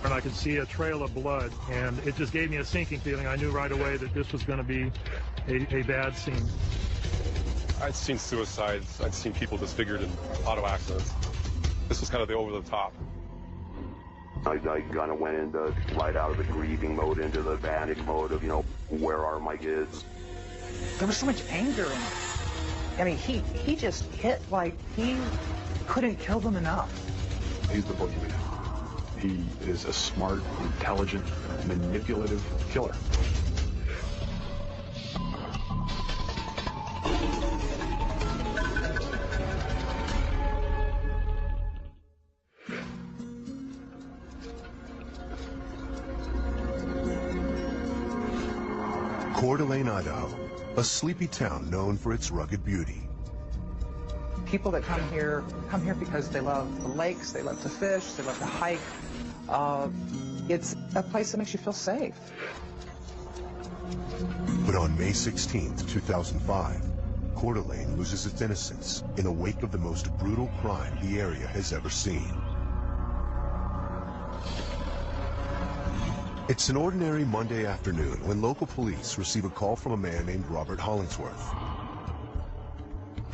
And I could see a trail of blood, and it just gave me a sinking feeling. I knew right away that this was going to be a bad scene. I'd seen suicides. I'd seen people disfigured in auto accidents. This was kind of the over-the-top. I kind of went into right out of the grieving mode into the panic mode of, where are my kids? There was so much anger in it. I mean, he just hit like he couldn't kill them enough. He's the boogeyman. He is a smart, intelligent, manipulative killer. Coeur d'Alene, Idaho, a sleepy town known for its rugged beauty. People that come here because they love the lakes, they love to fish, they love to hike. It's a place that makes you feel safe. But on May 16th, 2005, Coeur d'Alene loses its innocence in the wake of the most brutal crime the area has ever seen. It's an ordinary Monday afternoon when local police receive a call from a man named Robert Hollingsworth.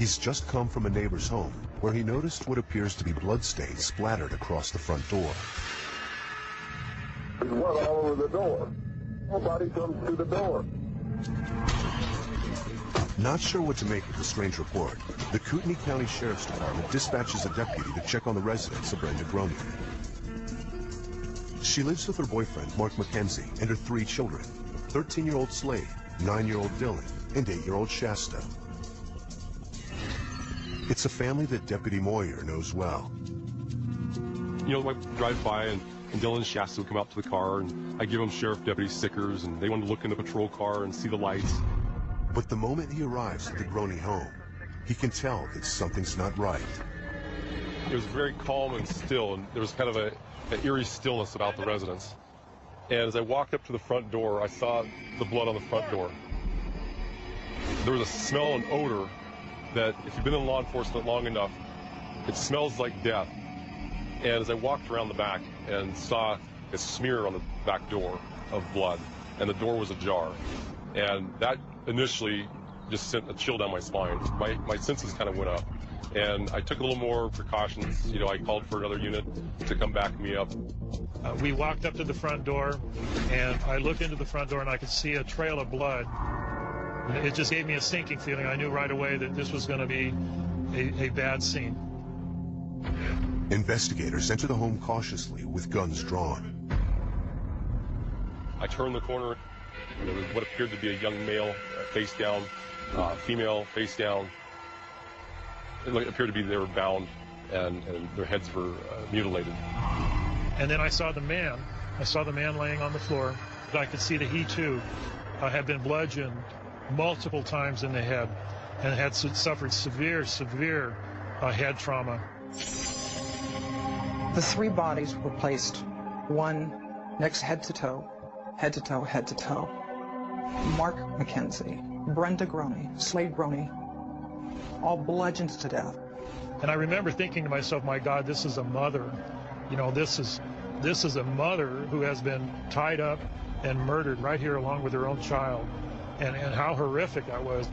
He's just come from a neighbor's home where he noticed what appears to be bloodstains splattered across the front door. There's blood all over the door. Nobody comes to the door. Not sure what to make of the strange report, the Kootenai County Sheriff's Department dispatches a deputy to check on the residence of Brenda Groney. She lives with her boyfriend, Mark McKenzie, and her 3 children, 13-year-old Slade, 9-year-old Dylan, and 8-year-old Shasta. It's a family that Deputy Moyer knows well. I drive by and Dylan and Shasta would come out to the car, and I give them sheriff deputy stickers, and they wanted to look in the patrol car and see the lights. But the moment he arrives at the Groney home, he can tell that something's not right. It was very calm and still, and there was kind of an eerie stillness about the residence. And as I walked up to the front door, I saw the blood on the front door. There was a smell and odor that, if you've been in law enforcement long enough, it smells like death. And as I walked around the back and saw a smear on the back door of blood, and the door was ajar, and that initially just sent a chill down my spine. My senses kind of went up, and I took a little more precautions. I called for another unit to come back me up. We walked up to the front door, and I looked into the front door, and I could see a trail of blood. It just gave me a sinking feeling. I knew right away that this was going to be a bad scene. Investigators enter the home cautiously with guns drawn. I turned the corner. There was what appeared to be a young male face down, female face down. It appeared to be they were bound and their heads were mutilated. And then I saw the man. I saw the man laying on the floor. But I could see that he too had been bludgeoned multiple times in the head and had suffered severe head trauma. The 3 bodies were placed, one next head to toe, head to toe, head to toe. Mark McKenzie, Brenda Groney, Slade Groney, all bludgeoned to death. And I remember thinking to myself, my God, this is a mother. This is a mother who has been tied up and murdered right here along with her own child. And how horrific that was.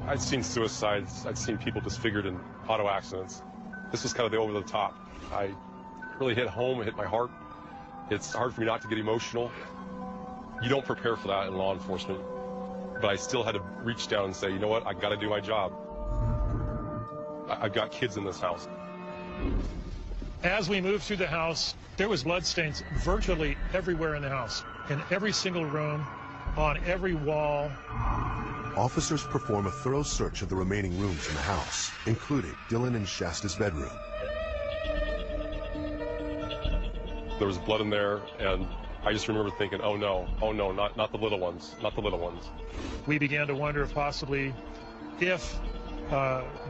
I'd seen suicides. I'd seen people disfigured in auto accidents. This was kind of the over-the-top. I really hit home. It hit my heart. It's hard for me not to get emotional. You don't prepare for that in law enforcement. But I still had to reach down and say, you know what, I got to do my job. I've got kids in this house. As we moved through the house, there was bloodstains virtually everywhere in the house, in every single room, on every wall. Officers perform a thorough search of the remaining rooms in the house, including Dylan and Shasta's bedroom. There was blood in there, and I just remember thinking, oh no, not the little ones, not the little ones. We began to wonder if possibly if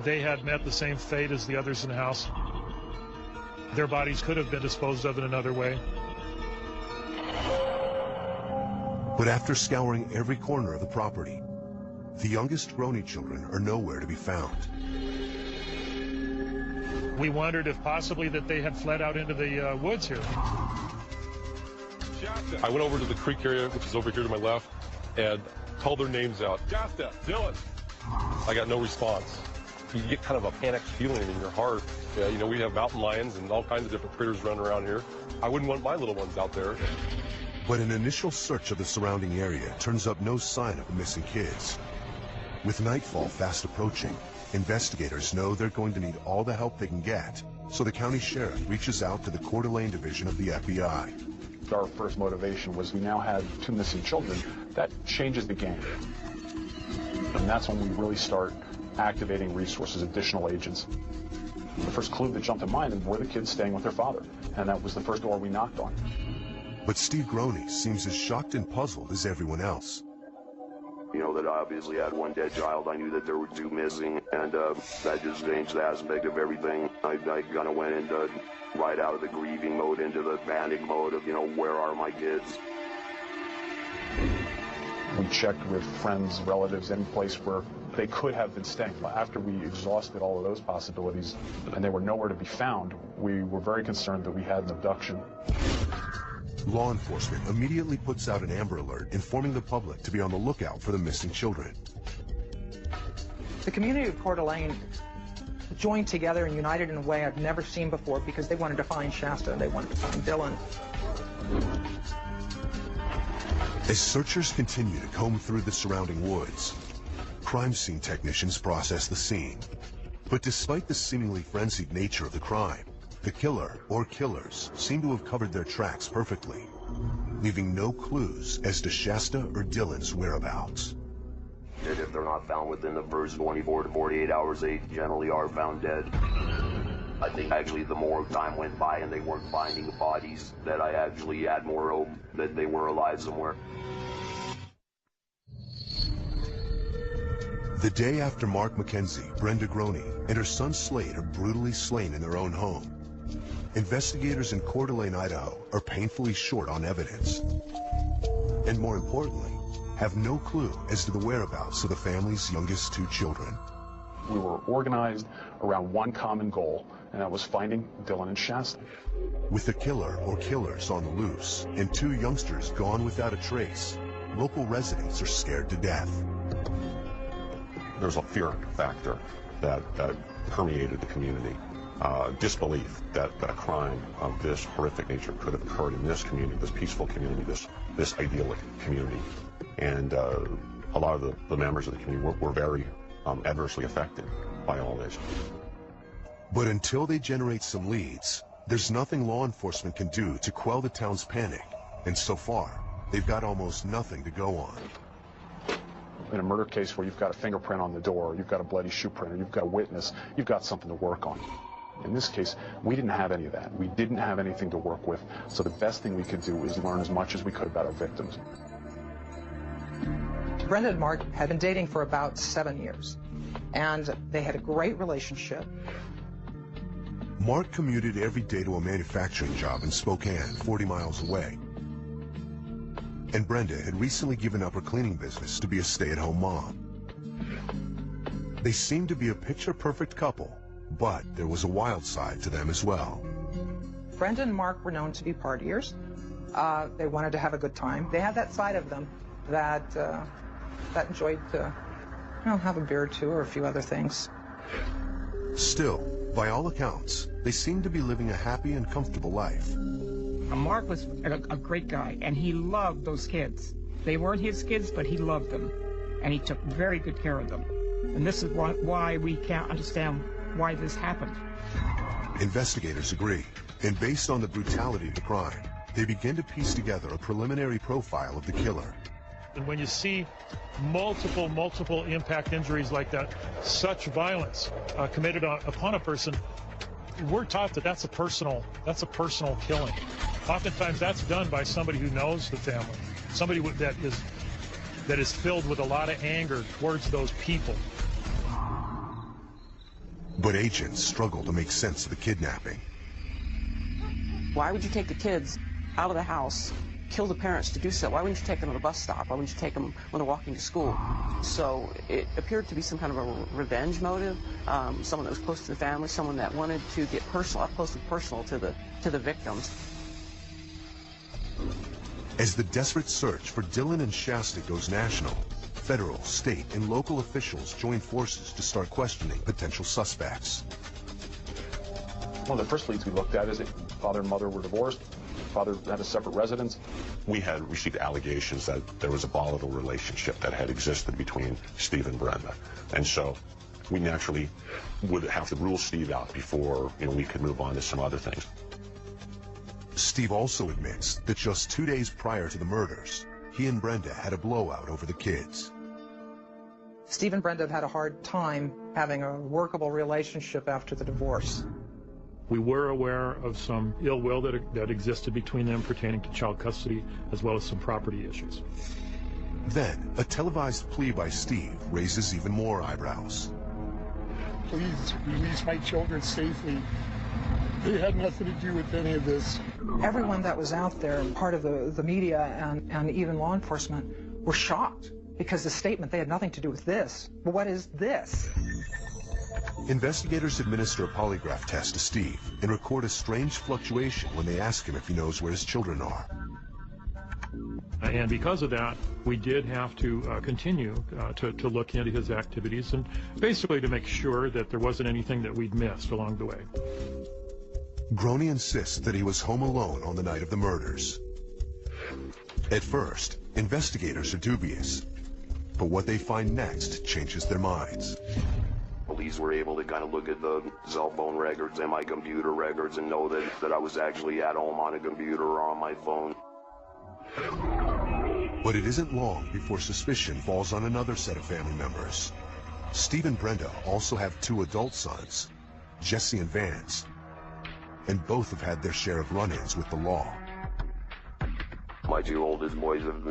they had met the same fate as the others in the house, their bodies could have been disposed of in another way. But after scouring every corner of the property, The youngest Roney children are nowhere to be found. We wondered if possibly that they had fled out into the woods here. I went over to the creek area, which is over here to my left, and called their names out. Shasta, Dylan. I got no response. You get kind of a panicked feeling in your heart. Yeah, you know, we have mountain lions and all kinds of different critters running around here. I wouldn't want my little ones out there. But an initial search of the surrounding area turns up no sign of the missing kids. With nightfall fast approaching, investigators know they're going to need all the help they can get, so the county sheriff reaches out to the Coeur d'Alene division of the FBI. Our first motivation was we now had 2 missing children. That changes the game. And that's when we really start activating resources, additional agents. The first clue that jumped in mind were the kids staying with their father, and that was the first door we knocked on. But Steve Groney seems as shocked and puzzled as everyone else. You know, that I obviously had 1 dead child. I knew that there were 2 missing, and that just changed the aspect of everything. I kind of went into right out of the grieving mode into the panic mode of, you know, where are my kids? We checked with friends, relatives, any place where they could have been staying. After we exhausted all of those possibilities and they were nowhere to be found, we were very concerned that we had an abduction. Law enforcement immediately puts out an Amber Alert informing the public to be on the lookout for the missing children. The community of Coeur d'Alene joined together and united in a way I've never seen before because they wanted to find Shasta and they wanted to find Dylan. As searchers continue to comb through the surrounding woods, crime scene technicians process the scene. But despite the seemingly frenzied nature of the crime, the killer or killers seem to have covered their tracks perfectly, leaving no clues as to Shasta or Dylan's whereabouts. And if they're not found within the first 24 to 48 hours, they generally are found dead. I think actually the more time went by and they weren't finding the bodies, that I actually had more hope that they were alive somewhere. The day after Mark McKenzie, Brenda Groney, and her son Slade are brutally slain in their own home, investigators in Coeur d'Alene, Idaho are painfully short on evidence. And more importantly, have no clue as to the whereabouts of the family's youngest 2 children. We were organized around one common goal, and that was finding Dylan and Shasta. With the killer or killers on the loose and 2 youngsters gone without a trace, local residents are scared to death. There's a fear factor that permeated the community. Disbelief that a crime of this horrific nature could have occurred in this community, this peaceful community, this idyllic community. And a lot of the members of the community were very adversely affected by all this. But until they generate some leads, there's nothing law enforcement can do to quell the town's panic. And so far, they've got almost nothing to go on. In a murder case where you've got a fingerprint on the door, or you've got a bloody shoe print, or you've got a witness, you've got something to work on. In this case, we didn't have any of that. We didn't have anything to work with, so the best thing we could do is learn as much as we could about our victims. Brenda and Mark had been dating for about 7 years, and they had a great relationship. Mark commuted every day to a manufacturing job in Spokane, 40 miles away. And Brenda had recently given up her cleaning business to be a stay-at-home mom. They seemed to be a picture-perfect couple, but there was a wild side to them as well. Brenda and Mark were known to be partiers. They wanted to have a good time. They had that side of them that enjoyed to, have a beer or 2 or a few other things. Still, by all accounts, they seemed to be living a happy and comfortable life. Mark was a great guy, and he loved those kids. They weren't his kids, but he loved them, and he took very good care of them. And this is why we can't understand why this happened. Investigators agree, and based on the brutality of the crime, they begin to piece together a preliminary profile of the killer. And when you see multiple impact injuries like that, such violence committed upon a person, we're taught that that's a personal killing. Oftentimes that's done by somebody who knows the family, somebody that is filled with a lot of anger towards those people. But agents struggle to make sense of the kidnapping. Why would you take the kids out of the house kill the parents to do so? Why wouldn't you take them at a bus stop? Why wouldn't you take them when they're walking to school? So it appeared to be some kind of a revenge motive, someone that was close to the family, someone that wanted to get personal, up close and personal to the victims. As the desperate search for Dylan and Shasta goes national, federal, state, and local officials join forces to start questioning potential suspects. One of the first leads we looked at is that father and mother were divorced. Father had a separate residence. We had received allegations that there was a volatile relationship that had existed between Steve and Brenda. And so we naturally would have to rule Steve out before we could move on to some other things. Steve also admits that just 2 days prior to the murders, he and Brenda had a blowout over the kids. Steve and Brenda had a hard time having a workable relationship after the divorce. We were aware of some ill will that existed between them pertaining to child custody, as well as some property issues. Then, a televised plea by Steve raises even more eyebrows. Please release my children safely. They had nothing to do with any of this. Everyone that was out there, part of the media and even law enforcement, were shocked because the statement, they had nothing to do with this. But what is this? Investigators administer a polygraph test to Steve and record a strange fluctuation when they ask him if he knows where his children are. And because of that, we did have to continue to look into his activities and basically to make sure that there wasn't anything that we'd missed along the way. Groney insists that he was home alone on the night of the murders. At first, investigators are dubious, but what they find next changes their minds. Police were able to kind of look at the cell phone records and my computer records and know that I was actually at home on a computer or on my phone. But it isn't long before suspicion falls on another set of family members. Steve and Brenda also have 2 adult sons, Jesse and Vance, and both have had their share of run-ins with the law. My 2 oldest boys have,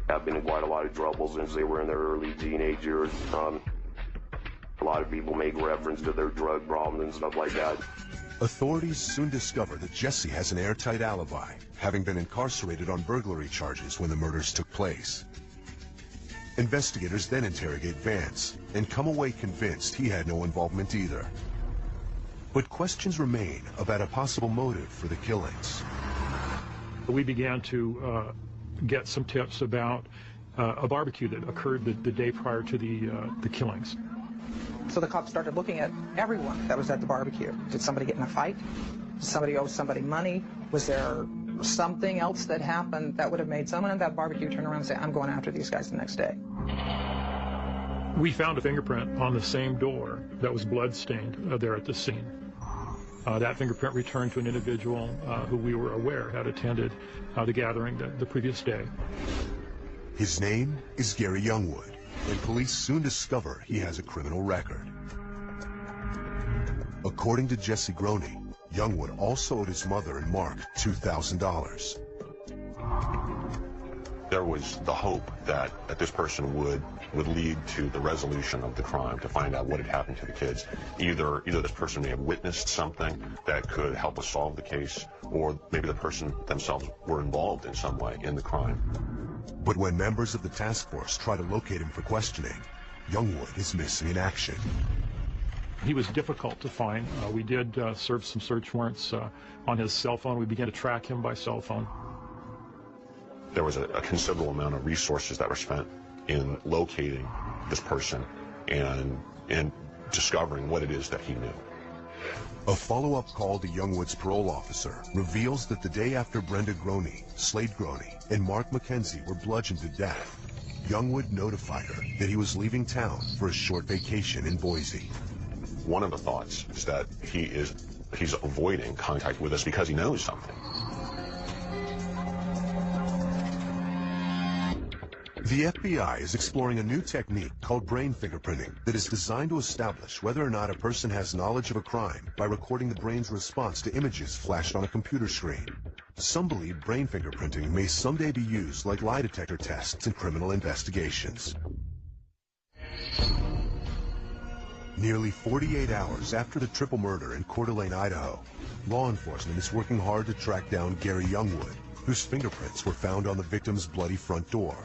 have been in quite a lot of trouble since they were in their early teenage years. A lot of people make reference to their drug problems and stuff like that. Authorities soon discover that Jesse has an airtight alibi, having been incarcerated on burglary charges when the murders took place. Investigators then interrogate Vance and come away convinced he had no involvement either. But questions remain about a possible motive for the killings. We began to get some tips about a barbecue that occurred the day prior to the killings. So the cops started looking at everyone that was at the barbecue. Did somebody get in a fight? Did somebody owe somebody money? Was there something else that happened that would have made someone at that barbecue turn around and say, I'm going after these guys the next day? We found a fingerprint on the same door that was blood-stained there at the scene. That fingerprint returned to an individual who we were aware had attended the gathering the previous day. His name is Gary Youngwood, and police soon discover he has a criminal record. According to Jesse Groney, Youngwood also owed his mother and Mark $2,000. There was the hope that this person would lead to the resolution of the crime, to find out what had happened to the kids. Either this person may have witnessed something that could help us solve the case, or maybe the person themselves were involved in some way in the crime. But when members of the task force try to locate him for questioning, Youngwood is missing in action. He was difficult to find. We did serve some search warrants on his cell phone. We began to track him by cell phone. There was a considerable amount of resources that were spent in locating this person and discovering what it is that he knew. A follow-up call to Youngwood's parole officer reveals that the day after Brenda Groney, Slade Groney, and Mark McKenzie were bludgeoned to death, Youngwood notified her that he was leaving town for a short vacation in Boise. One of the thoughts is that he's avoiding contact with us because he knows something. The FBI is exploring a new technique called brain fingerprinting that is designed to establish whether or not a person has knowledge of a crime by recording the brain's response to images flashed on a computer screen. Some believe brain fingerprinting may someday be used like lie detector tests in criminal investigations. Nearly 48 hours after the triple murder in Coeur d'Alene, Idaho, law enforcement is working hard to track down Gary Youngwood, whose fingerprints were found on the victim's bloody front door.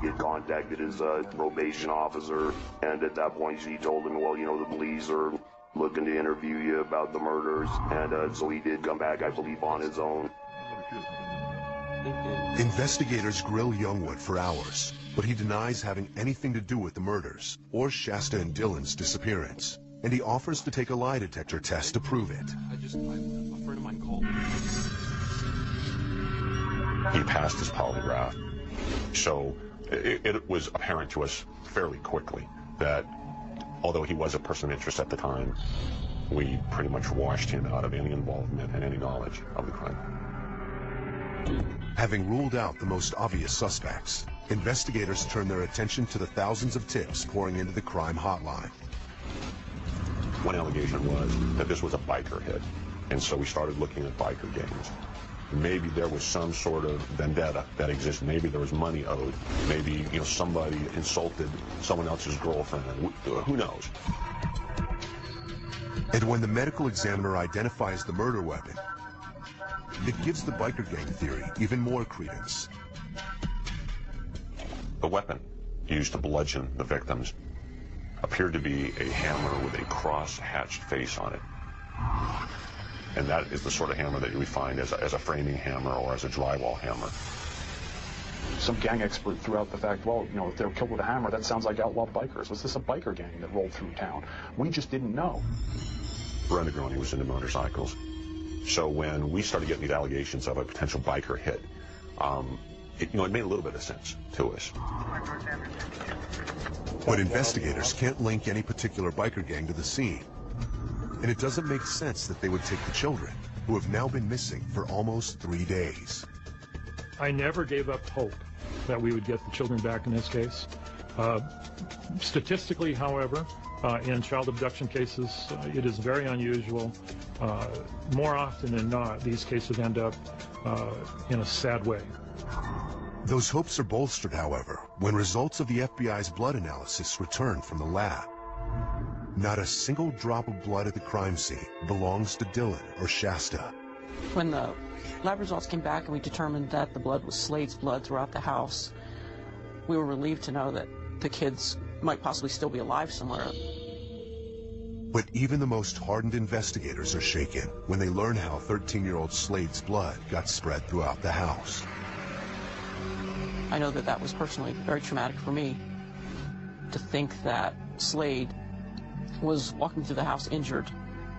He had contacted his probation officer, and at that point she told him, well, you know, the police are looking to interview you about the murders, and so he did come back, I believe, on his own. Investigators grill Youngwood for hours, but he denies having anything to do with the murders or Shasta and Dylan's disappearance, and he offers to take a lie detector test to prove it. A friend of mine called. He passed his polygraph, so it was apparent to us fairly quickly that although he was a person of interest at the time, we pretty much washed him out of any involvement and any knowledge of the crime. Having ruled out the most obvious suspects, investigators turn their attention to the thousands of tips pouring into the crime hotline. One allegation was that this was a biker hit, and so we started looking at biker gangs. Maybe there was some sort of vendetta that existed. Maybe there was money owed. Maybe, you know, somebody insulted someone else's girlfriend. Who knows? And when the medical examiner identifies the murder weapon, it gives the biker gang theory even more credence. The weapon used to bludgeon the victims appeared to be a hammer with a cross-hatched face on it. And that is the sort of hammer that we find as a framing hammer or as a drywall hammer. Some gang expert threw out the fact, well, you know, if they were killed with a hammer, that sounds like outlaw bikers. Was this a biker gang that rolled through town? We just didn't know. Brenda Groney was into motorcycles. So when we started getting these allegations of a potential biker hit, it made a little bit of sense to us. But investigators can't link any particular biker gang to the scene. And it doesn't make sense that they would take the children, who have now been missing for almost 3 days. I never gave up hope that we would get the children back in this case. Statistically, however, in child abduction cases, it is very unusual. More often than not, these cases end up in a sad way. Those hopes are bolstered, however, when results of the FBI's blood analysis return from the lab. Not a single drop of blood at the crime scene belongs to Dylan or Shasta. When the lab results came back and we determined that the blood was Slade's blood throughout the house, we were relieved to know that the kids might possibly still be alive somewhere. But even the most hardened investigators are shaken when they learn how 13-year-old Slade's blood got spread throughout the house. I know that that was personally very traumatic for me, to think that Slade was walking through the house injured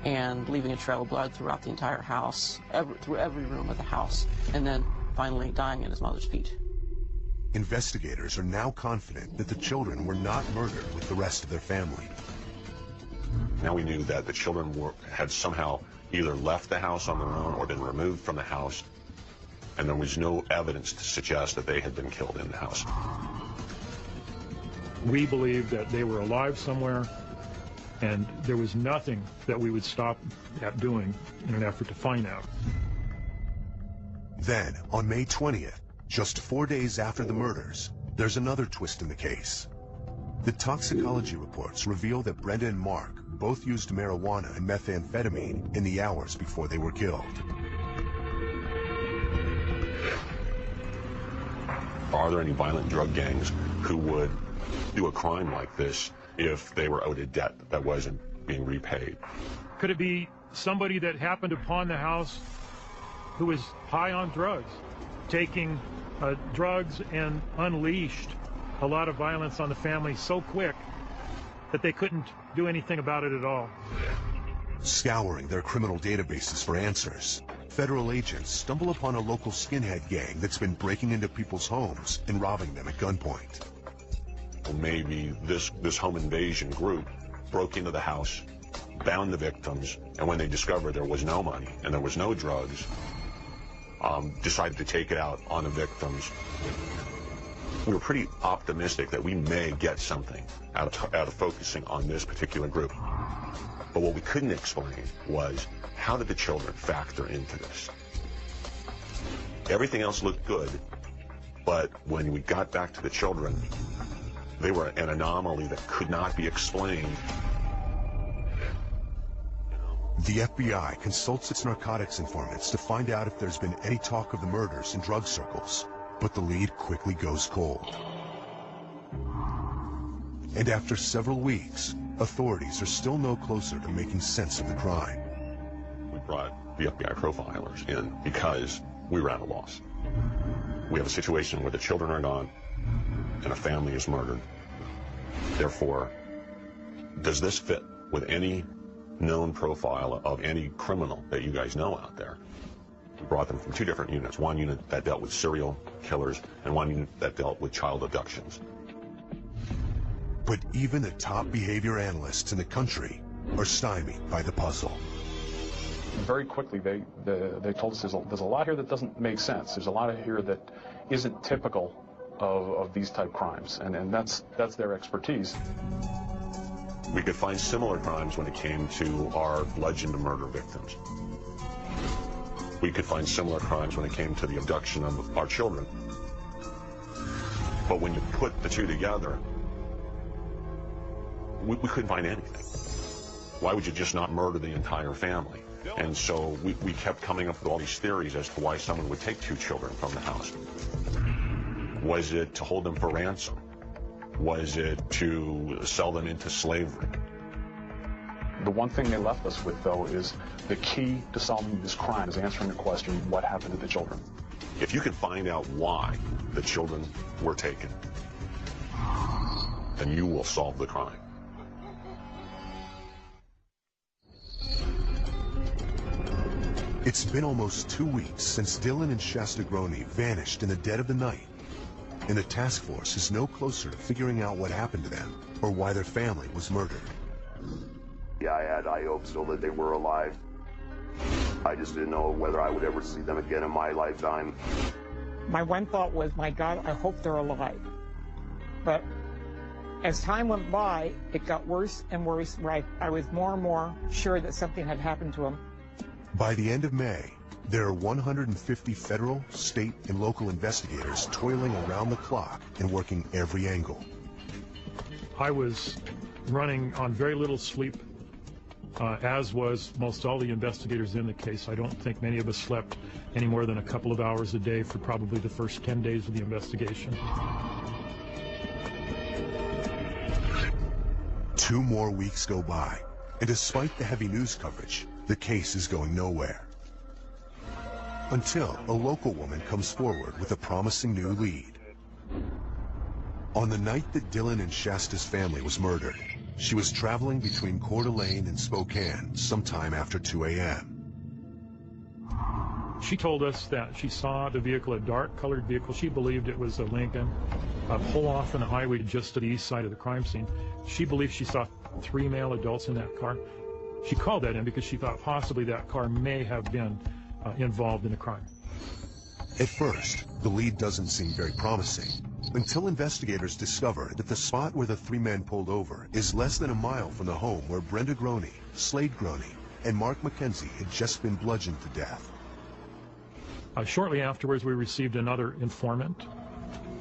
and leaving a trail of blood throughout the entire house, through every room of the house, and then finally dying at his mother's feet. Investigators are now confident that the children were not murdered with the rest of their family. Now we knew that the children had somehow either left the house on their own or been removed from the house, and there was no evidence to suggest that they had been killed in the house. We believed that they were alive somewhere, and there was nothing that we would stop at doing in an effort to find out. Then, on May 20th, just 4 days after the murders, there's another twist in the case. The toxicology reports reveal that Brenda and Mark both used marijuana and methamphetamine in the hours before they were killed. Are there any violent drug gangs who would do a crime like this if they were owed a debt that wasn't being repaid? Could it be somebody that happened upon the house who was high on drugs, taking drugs and unleashed a lot of violence on the family so quick that they couldn't do anything about it at all? Scouring their criminal databases for answers, federal agents stumble upon a local skinhead gang that's been breaking into people's homes and robbing them at gunpoint. Well, maybe this home invasion group broke into the house, bound the victims, and when they discovered there was no money and there was no drugs, decided to take it out on the victims. We were pretty optimistic that we may get something out of focusing on this particular group. But what we couldn't explain was, how did the children factor into this? Everything else looked good, but when we got back to the children, they were an anomaly that could not be explained. The FBI consults its narcotics informants to find out if there's been any talk of the murders in drug circles, but the lead quickly goes cold. And after several weeks, authorities are still no closer to making sense of the crime. We brought the FBI profilers in because we were at a loss. We have a situation where the children are gone and a family is murdered. Therefore, does this fit with any known profile of any criminal that you guys know out there? We brought them from two different units. One unit that dealt with serial killers and one unit that dealt with child abductions. But even the top behavior analysts in the country are stymied by the puzzle. Very quickly, they told us there's a lot here that doesn't make sense. There's a lot here that isn't typical of these type crimes, and that's their expertise. We could find similar crimes when it came to our bludgeoned murder victims. We could find similar crimes when it came to the abduction of our children. But when you put the two together, we couldn't find anything. Why would you just not murder the entire family? And so we kept coming up with all these theories as to why someone would take two children from the house. Was it to hold them for ransom? Was it to sell them into slavery? The one thing they left us with, though, is the key to solving this crime is answering the question, what happened to the children? If you can find out why the children were taken, then you will solve the crime. It's been almost 2 weeks since Dylan and Shasta Groney vanished in the dead of the night, and the task force is no closer to figuring out what happened to them or why their family was murdered. Yeah, I had high hopes still that they were alive. I just didn't know whether I would ever see them again in my lifetime. My one thought was, my God, I hope they're alive. But as time went by, it got worse and worse, where I was more and more sure that something had happened to them. By the end of May, there are 150 federal, state, and local investigators toiling around the clock and working every angle. I was running on very little sleep, as was most all the investigators in the case. I don't think many of us slept any more than a couple of hours a day for probably the first 10 days of the investigation. 2 more weeks go by, and despite the heavy news coverage, the case is going nowhere. Until a local woman comes forward with a promising new lead. On the night that Dylan and Shasta's family was murdered, she was traveling between Coeur d'Alene and Spokane sometime after 2 a.m. She told us that she saw the vehicle, a dark-colored vehicle. She believed it was a Lincoln, pull off on the highway just to the east side of the crime scene. She believed she saw 3 male adults in that car. She called that in because she thought possibly that car may have been involved in the crime. At first, the lead doesn't seem very promising, until investigators discover that the spot where the 3 men pulled over is less than a mile from the home where Brenda Groney, Slade Groney, and Mark McKenzie had just been bludgeoned to death. Shortly afterwards, we received another informant.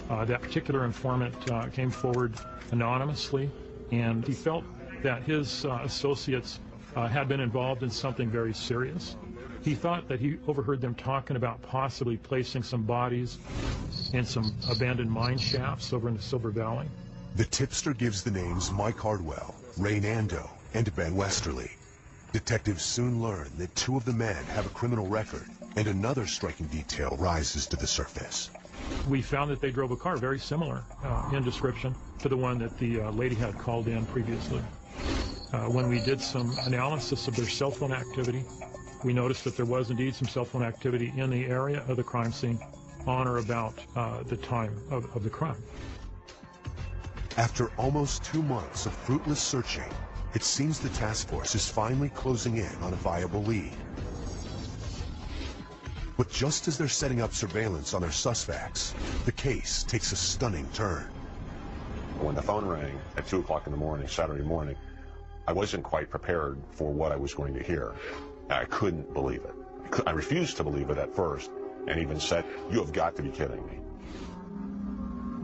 That particular informant came forward anonymously, and he felt that his associates had been involved in something very serious. He thought that he overheard them talking about possibly placing some bodies in some abandoned mine shafts over in the Silver Valley. The tipster gives the names Mike Hardwell, Ray Nando, and Ben Westerly. Detectives soon learn that 2 of the men have a criminal record, and another striking detail rises to the surface. We found that they drove a car very similar in description to the one that the lady had called in previously. When we did some analysis of their cell phone activity, we noticed that there was indeed some cell phone activity in the area of the crime scene on or about the time of the crime. After almost 2 months of fruitless searching, it seems the task force is finally closing in on a viable lead. But just as they're setting up surveillance on their suspects, the case takes a stunning turn. When the phone rang at 2 o'clock in the morning, Saturday morning, I wasn't quite prepared for what I was going to hear. I couldn't believe it. I refused to believe it at first, and even said, "You have got to be kidding me."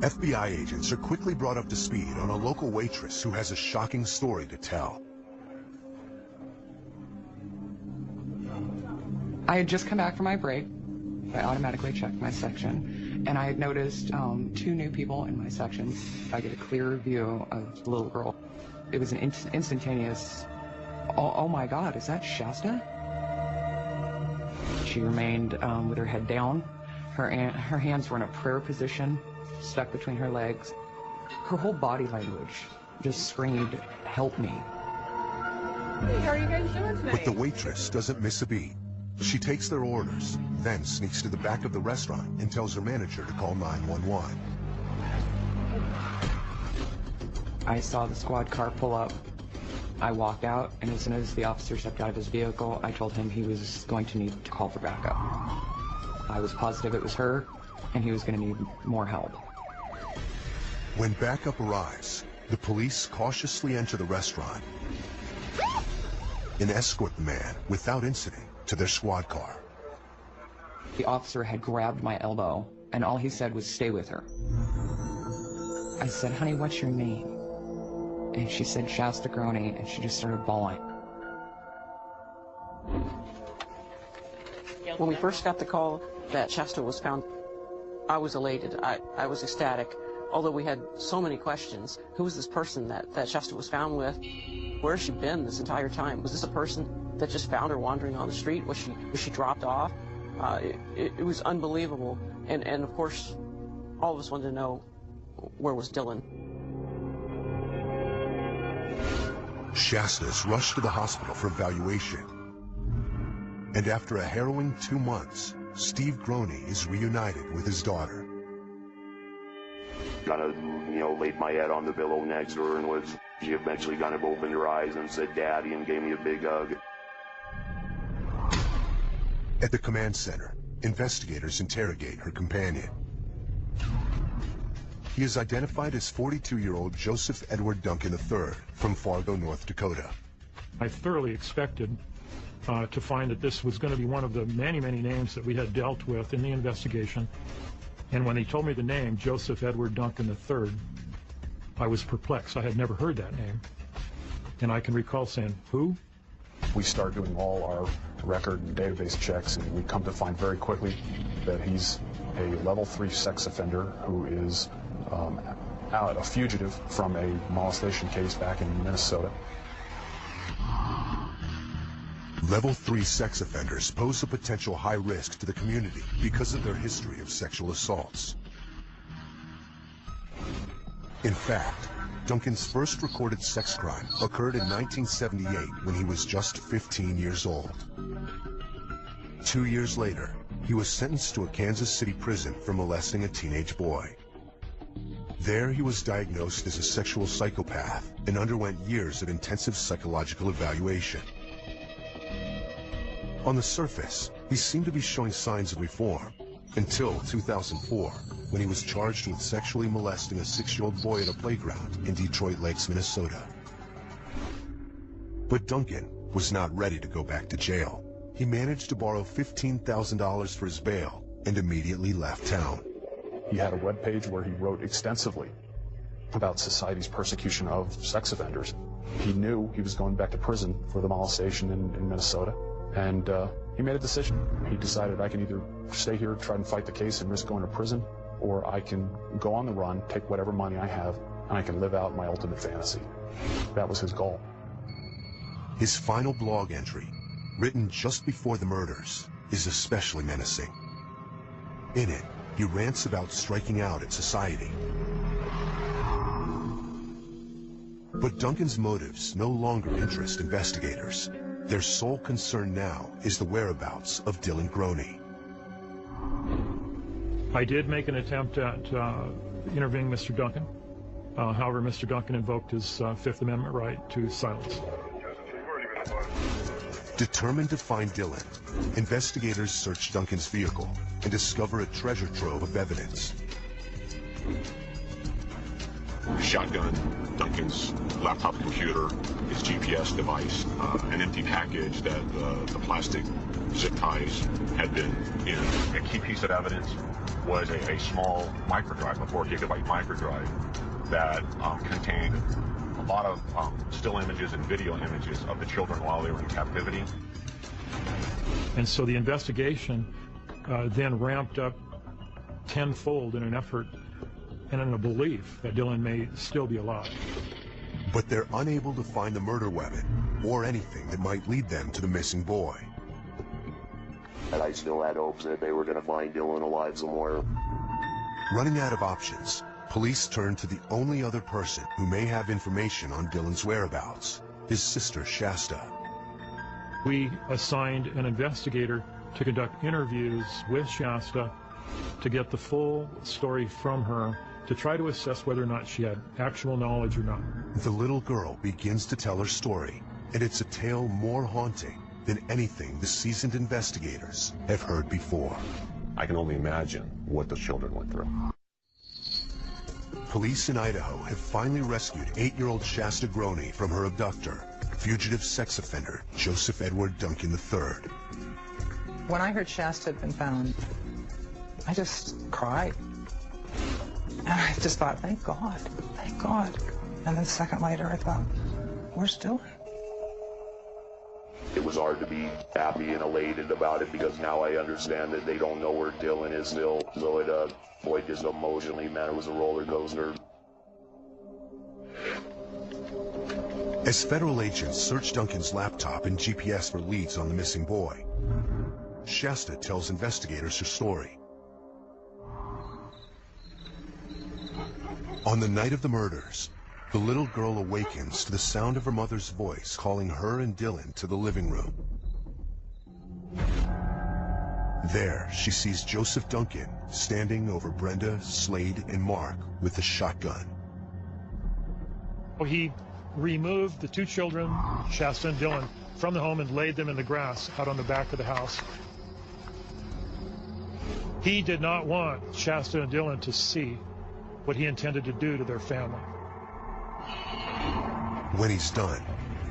FBI agents are quickly brought up to speed on a local waitress who has a shocking story to tell. I had just come back from my break. I automatically checked my section, and I had noticed 2 new people in my section. I get a clear view of the little girl. It was an instantaneous, oh my God, is that Shasta? She remained with her head down. Her hands were in a prayer position, stuck between her legs. Her whole body language just screamed, help me. Hey, how are you guys doing tonight? But the waitress doesn't miss a beat. She takes their orders, then sneaks to the back of the restaurant and tells her manager to call 911. I saw the squad car pull up. I walked out, and as soon as the officer stepped out of his vehicle, I told him he was going to need to call for backup. I was positive it was her, and he was going to need more help. When backup arrives, the police cautiously enter the restaurant and escort the man without incident to their squad car. The officer had grabbed my elbow, and all he said was, stay with her. I said, honey, what's your name? And she said, Shasta Groney, and she just started bawling. When we first got the call that Shasta was found, I was elated. I was ecstatic. Although we had so many questions. Who was this person that Shasta was found with? Where has she been this entire time? Was this a person that just found her wandering on the street? Was she dropped off? It was unbelievable. And of course, all of us wanted to know, where was Dylan? Shasta's rushed to the hospital for evaluation. And after a harrowing 2 months, Steve Groney is reunited with his daughter. Kind of, laid my head on the pillow next to her, and she eventually kind of opened her eyes and said, Daddy, and gave me a big hug. At the command center, investigators interrogate her companion. He is identified as 42-year-old Joseph Edward Duncan III from Fargo, North Dakota. I thoroughly expected to find that this was going to be one of the many, many names that we had dealt with in the investigation. And when he told me the name, Joseph Edward Duncan III, I was perplexed. I had never heard that name. And I can recall saying, who? We start doing all our record and database checks, and we come to find very quickly that he's a level 3 sex offender who is a fugitive from a molestation case back in Minnesota. Level 3 sex offenders pose a potential high risk to the community because of their history of sexual assaults. In fact, Duncan's first recorded sex crime occurred in 1978 when he was just 15 years old. 2 years later, he was sentenced to a Kansas City prison for molesting a teenage boy. There, he was diagnosed as a sexual psychopath and underwent years of intensive psychological evaluation. On the surface, he seemed to be showing signs of reform, until 2004, when he was charged with sexually molesting a 6-year-old boy at a playground in Detroit Lakes, Minnesota. But Duncan was not ready to go back to jail. He managed to borrow $15,000 for his bail and immediately left town. He had a webpage where he wrote extensively about society's persecution of sex offenders. He knew he was going back to prison for the molestation in Minnesota, and he made a decision. He decided, I can either stay here, try and fight the case and risk going to prison, or I can go on the run, take whatever money I have, and I can live out my ultimate fantasy. That was his goal. His final blog entry, written just before the murders, is especially menacing. In it, he rants about striking out at society. But Duncan's motives no longer interest investigators. Their sole concern now is the whereabouts of Dylan Groney. I did make an attempt at interviewing Mr. Duncan. However, Mr. Duncan invoked his Fifth Amendment right to silence. Determined to find Dylan, investigators search Duncan's vehicle and discover a treasure trove of evidence. Shotgun, Duncan's laptop computer, his GPS device, an empty package that the plastic zip ties had been in. A key piece of evidence was a small microdrive, a 4 gigabyte microdrive that contained a lot of still images and video images of the children while they were in captivity. And so the investigation then ramped up tenfold in an effort and in a belief that Dylan may still be alive. But they're unable to find the murder weapon or anything that might lead them to the missing boy. And I still had hopes that they were going to find Dylan alive somewhere. Running out of options, police turned to the only other person who may have information on Dylan's whereabouts, his sister Shasta. We assigned an investigator to conduct interviews with Shasta to get the full story from her, to try to assess whether or not she had actual knowledge or not. The little girl begins to tell her story, and it's a tale more haunting than anything the seasoned investigators have heard before. I can only imagine what the children went through. Police in Idaho have finally rescued 8-year-old Shasta Groney from her abductor, fugitive sex offender Joseph Edward Duncan III. When I heard Shasta had been found, I just cried. And I just thought, thank God, thank God. And then a second later, I thought, where's Dylan? It was hard to be happy and elated about it because now I understand that they don't know where Dylan is still. So it, boy, just emotionally, man, it was a roller coaster. As federal agents search Duncan's laptop and GPS for leads on the missing boy, Shasta tells investigators her story. On the night of the murders, the little girl awakens to the sound of her mother's voice calling her and Dylan to the living room. There, she sees Joseph Duncan standing over Brenda, Slade, and Mark with a shotgun. He removed the two children, Shasta and Dylan, from the home and laid them in the grass out on the back of the house. He did not want Shasta and Dylan to see what he intended to do to their family. When he's done,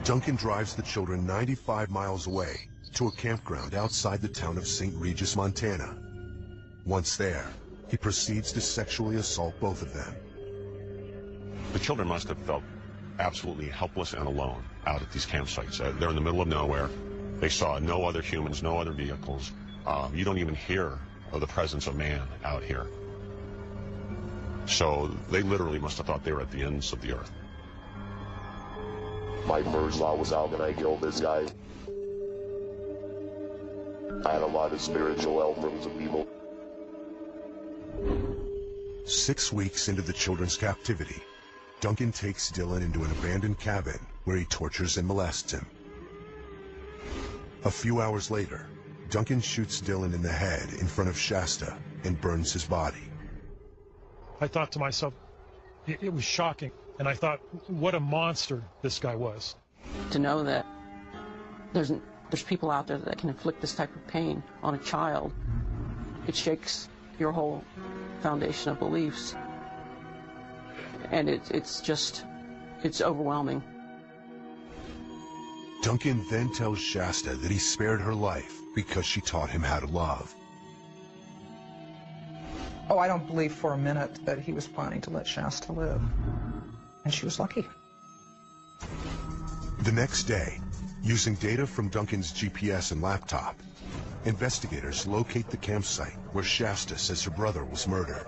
Duncan drives the children 95 miles away to a campground outside the town of St. Regis, Montana. Once there, he proceeds to sexually assault both of them. The children must have felt absolutely helpless and alone out at these campsites. They're in the middle of nowhere. They saw no other humans, no other vehicles. You don't even hear of the presence of man out here. So they literally must have thought they were at the ends of the earth. My first thought was, how can I kill this guy? I had a lot of spiritual help from some people. 6 weeks into the children's captivity, Duncan takes Dylan into an abandoned cabin where he tortures and molests him. A few hours later, Duncan shoots Dylan in the head in front of Shasta and burns his body. I thought to myself, it was shocking. And I thought, what a monster this guy was. To know that there's people out there that can inflict this type of pain on a child, it shakes your whole foundation of beliefs. And it's overwhelming. Duncan then tells Shasta that he spared her life because she taught him how to love. Oh, I don't believe for a minute that he was planning to let Shasta live. And she was lucky. The next day, using data from Duncan's GPS and laptop, investigators locate the campsite where Shasta says her brother was murdered.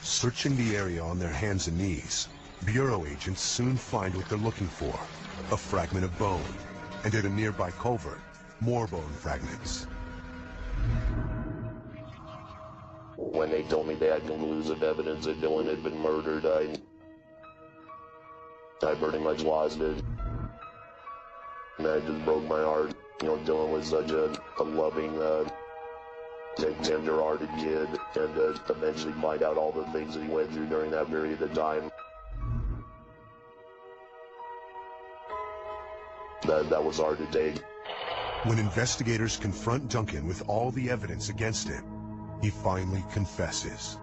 Searching the area on their hands and knees, Bureau agents soon find what they're looking for: a fragment of bone, and at a nearby culvert, more bone fragments. When they told me they had conclusive evidence that Dylan had been murdered, I pretty much lost it. And that just broke my heart. You know, Dylan was such a loving, tender-hearted kid, and eventually find out all the things that he went through during that period of time. That was hard to take. When investigators confront Duncan with all the evidence against him, he finally confesses.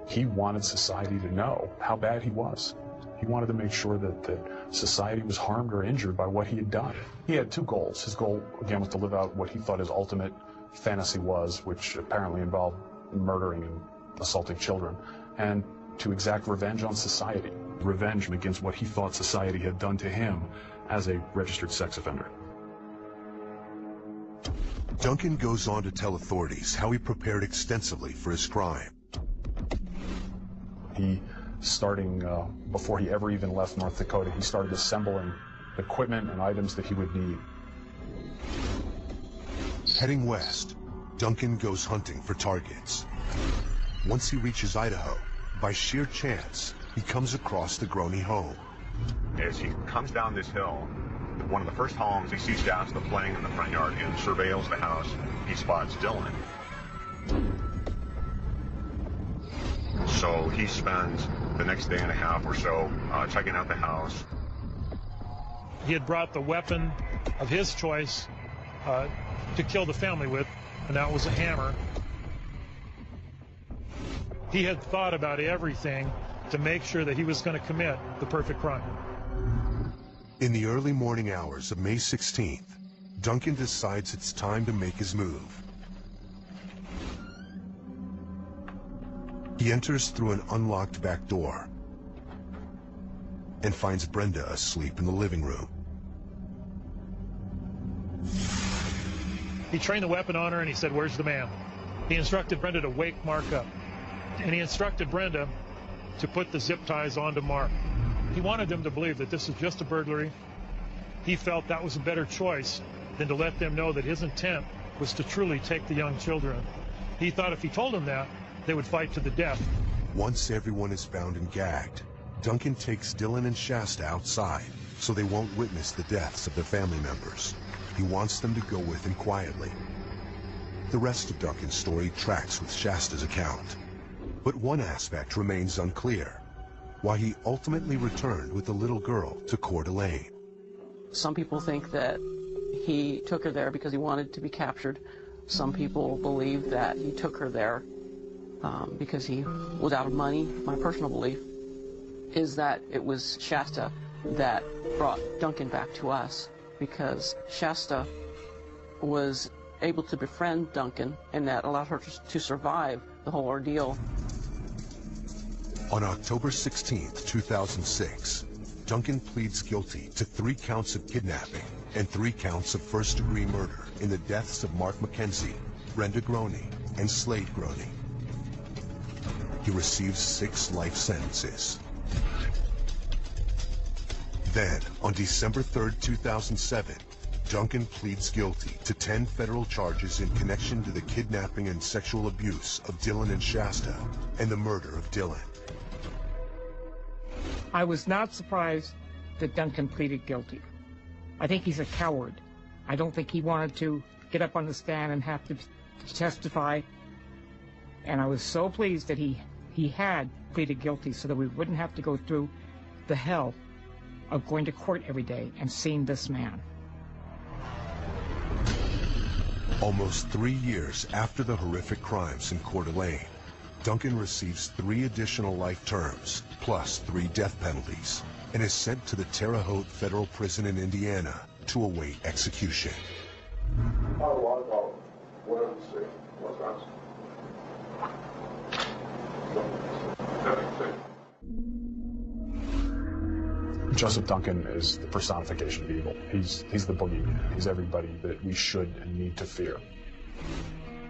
He wanted society to know how bad he was. He wanted to make sure that society was harmed or injured by what he had done. He had two goals. His goal, again, was to live out what he thought his ultimate fantasy was, which apparently involved murdering and assaulting children, and to exact revenge on society. revenge against what he thought society had done to him as a registered sex offender. Duncan goes on to tell authorities how he prepared extensively for his crime. He, starting before he ever even left North Dakota, he started assembling equipment and items that he would need. Heading west, Duncan goes hunting for targets. Once he reaches Idaho, by sheer chance, he comes across the Groney home. As he comes down this hill, one of the first homes, he sees Shasta playing in the front yard and surveils the house. He spots Dylan. So he spends the next day and a half or so checking out the house. He had brought the weapon of his choice to kill the family with, and that was a hammer. He had thought about everything to make sure that he was going to commit the perfect crime. In the early morning hours of May 16th, Duncan decides it's time to make his move. He enters through an unlocked back door and finds Brenda asleep in the living room. He trained the weapon on her and he said, "Where's the man?" He instructed Brenda to wake Mark up. And he instructed Brenda to put the zip ties onto Mark. He wanted them to believe that this is just a burglary. He felt that was a better choice than to let them know that his intent was to truly take the young children. He thought if he told them that, they would fight to the death. Once everyone is bound and gagged, Duncan takes Dylan and Shasta outside so they won't witness the deaths of their family members. He wants them to go with him quietly. The rest of Duncan's story tracks with Shasta's account. But one aspect remains unclear: why he ultimately returned with the little girl to Coeur d'Alene. Some people think that he took her there because he wanted to be captured. Some people believe that he took her there because he was out of money. My personal belief is that it was Shasta that brought Duncan back to us, because Shasta was able to befriend Duncan, and that allowed her to survive the whole ordeal. On October 16th, 2006, Duncan pleads guilty to 3 counts of kidnapping and 3 counts of first-degree murder in the deaths of Mark McKenzie, Brenda Groney, and Slade Groney. He receives 6 life sentences. Then, on December 3rd, 2007, Duncan pleads guilty to 10 federal charges in connection to the kidnapping and sexual abuse of Dylan and Shasta and the murder of Dylan. I was not surprised that Duncan pleaded guilty. I think he's a coward. I don't think he wanted to get up on the stand and have to testify. And I was so pleased that he had pleaded guilty so that we wouldn't have to go through the hell of going to court every day and seeing this man. Almost 3 years after the horrific crimes in Coeur d'Alene, Duncan receives 3 additional life terms, plus 3 death penalties, and is sent to the Terre Haute Federal Prison in Indiana to await execution. Joseph Duncan is the personification of evil. He's the boogeyman. He's everybody that we should and need to fear.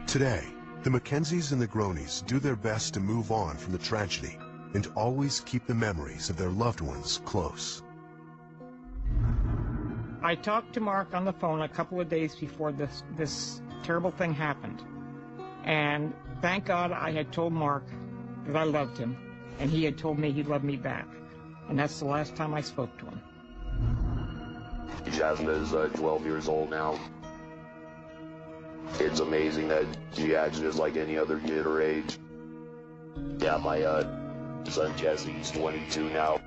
Today, the Mackenzies and the Groneys do their best to move on from the tragedy and always keep the memories of their loved ones close. I talked to Mark on the phone a couple of days before this terrible thing happened. And thank God I had told Mark that I loved him, and he had told me he loved me back. And that's the last time I spoke to him. Jasmine is 12 years old now. It's amazing that she acts just like any other kid her age. Yeah, my son Jesse, he's 22 now.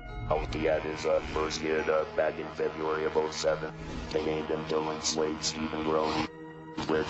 He had his first kid back in February of '07. They named him Dylan Slade Stephen Groney, which